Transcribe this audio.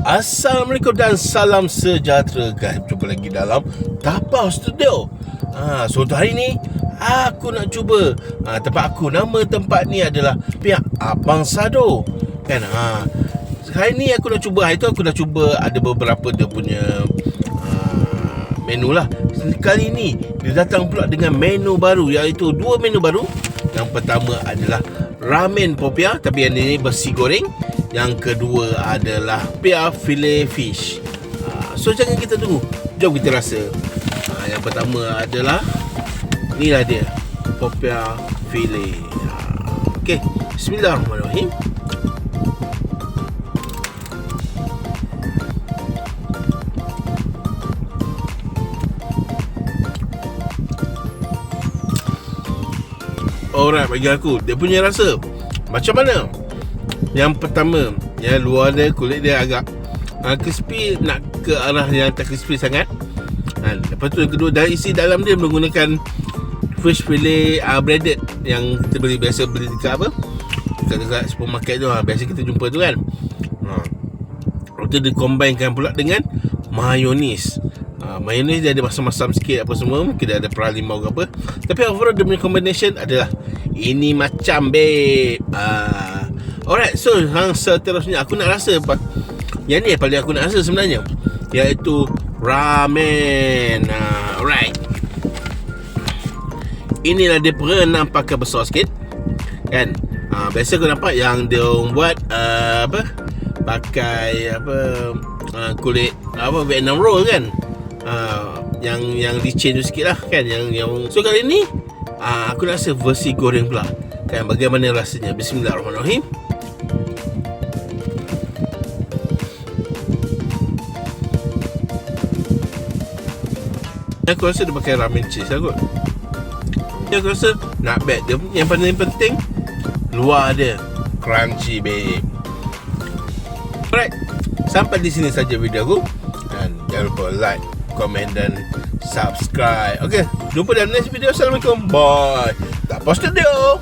Assalamualaikum dan salam sejahtera guys. Jumpa lagi dalam Tapau Studio. So untuk hari ni aku nak cuba tempat aku. Nama tempat ni adalah pihak Abang Sado kan. Hari ni aku nak cuba. Hari tu aku dah cuba ada beberapa dia punya menu lah. Kali ni dia datang pula dengan menu baru, iaitu dua menu baru. Yang pertama adalah ramen popia, tapi yang ini besi goreng. Yang kedua adalah pia filet fish. So jangan kita tunggu, jom kita rasa. Yang pertama adalah inilah dia, popia filet. Okay, bismillahirrahmanirrahim. Alright, bagi aku dia punya rasa macam mana? Yang pertama, yang luar dia, kulit dia agak crispy, nak ke arah yang tak crispy sangat. Lepas tu yang kedua, dari isi dalam dia menggunakan fish fillet breaded yang kita biasa beli dekat dekat supermarket tu. Biasa kita jumpa tu kan. Lepas tu dia combinekan pula dengan mayonis. Mayonis dia ada masam-masam sikit apa semua, mungkin dia ada perah limau ke apa. Tapi overall dia punya combination adalah ini macam babe. Alright, so yang seterusnya aku nak rasa yang ni paling aku nak rasa sebenarnya, iaitu ramen. Alright, inilah dia penampakan besar sikit kan. Biasa aku nampak yang dia buat pakai kulit Vietnam roll kan. Yang licin tu sikit lah kan, yang so kali ni aku rasa versi goreng pula kan. Bagaimana rasanya? Bismillahirrahmanirrahim. Aku rasa dia pakai ramen cheese lah kot. Aku rasa not bad. Dia yang paling penting luar dia crunchy babe. Alright, sampai di sini saja video aku. Dan jangan lupa like, komen dan subscribe. Okay, jumpa dalam next video. Assalamualaikum, bye. Tapau Studio.